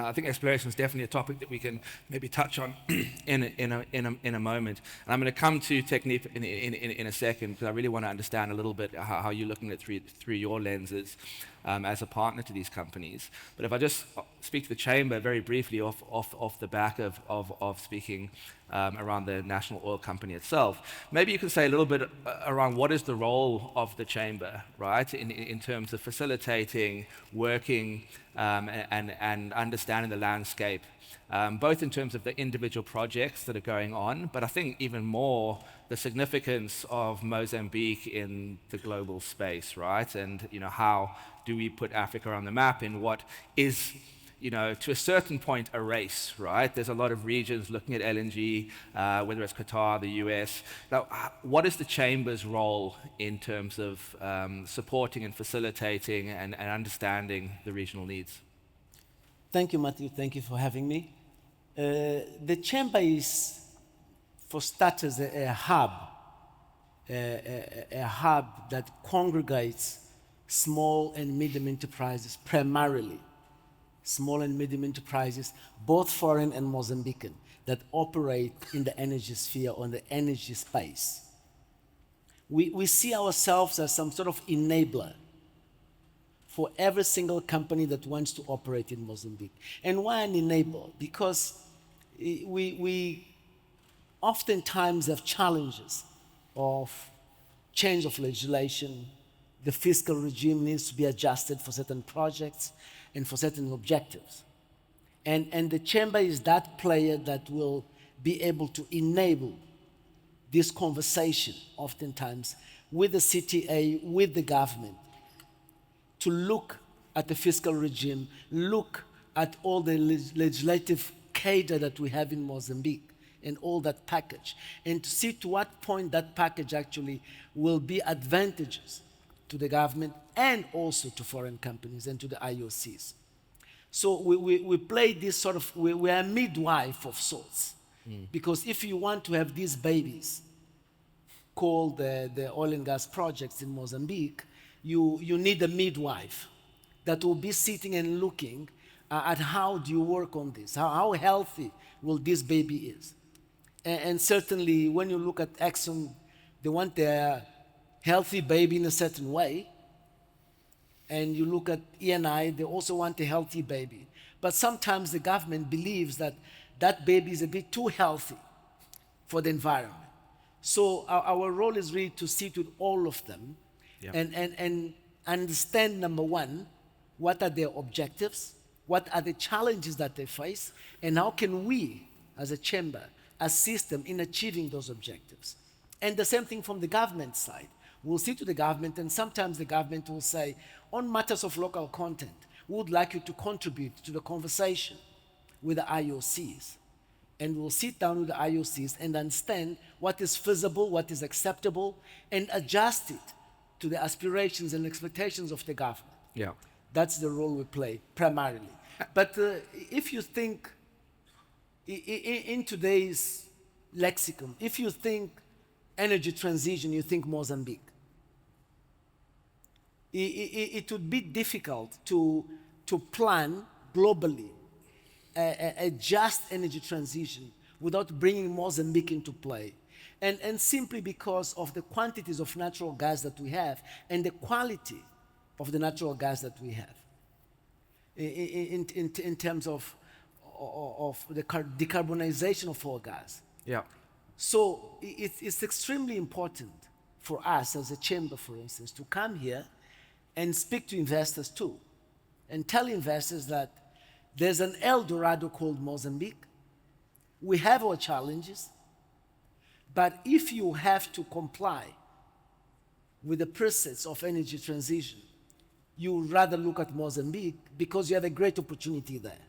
I think exploration is definitely a topic that we can maybe touch on in a moment. And I'm going to come to technique in a second, because I really want to understand a little bit how you're looking at through your lenses as a partner to these companies. But if I just speak to the chamber very briefly off the back of speaking around the national oil company itself, maybe you can say a little bit around what is the role of the chamber, right, in terms of facilitating, working, and understanding the landscape, both in terms of the individual projects that are going on, but I think even more the significance of Mozambique in the global space, right? And how do we put Africa on the map in what is, to a certain point, a race, right? There's a lot of regions looking at LNG, whether it's Qatar, the US. Now, what is the Chamber's role in terms of supporting and facilitating and understanding the regional needs? Thank you, Matthew. Thank you for having me. The Chamber is, for starters, a hub that congregates small and medium enterprises, primarily small and medium enterprises, both foreign and Mozambican, that operate in the energy sphere or the energy space. We see ourselves as some sort of enabler for every single company that wants to operate in Mozambique. And why an enabler? Because we oftentimes have challenges of change of legislation. The fiscal regime needs to be adjusted for certain projects and for certain objectives. And the Chamber is that player that will be able to enable this conversation, oftentimes, with the CTA, with the government, to look at the fiscal regime, look at all the legislative cadre that we have in Mozambique and all that package, and to see to what point that package actually will be advantageous to the government and also to foreign companies and to the IOCs. So we play this sort of, we are a midwife of sorts. Because if you want to have these babies called the oil and gas projects in Mozambique, you need a midwife that will be sitting and looking at how do you work on this, how healthy will this baby is. And certainly when you look at Exxon, they want their healthy baby in a certain way. And you look at ENI, they also want a healthy baby. But sometimes the government believes that that baby is a bit too healthy for the environment. So our role is really to sit with all of them and understand, number one, what are their objectives, what are the challenges that they face, and how can we, as a chamber, assist them in achieving those objectives. And the same thing from the government side. We'll sit to the government, and sometimes the government will say, on matters of local content, we would like you to contribute to the conversation with the IOCs. And we'll sit down with the IOCs and understand what is feasible, what is acceptable, and adjust it to the aspirations and expectations of the government. Yeah. That's the role we play, primarily. But if you think, in today's lexicon, if you think energy transition, you think Mozambique. It would be difficult to plan globally a just energy transition without bringing Mozambique into play. And simply because of the quantities of natural gas that we have and the quality of the natural gas that we have in terms of the decarbonization of our gas. Yeah. So it's extremely important for us as a chamber, for instance, to come here and speak to investors too, and tell investors that there's an El Dorado called Mozambique. We have our challenges, but if you have to comply with the process of energy transition, you would rather look at Mozambique because you have a great opportunity there.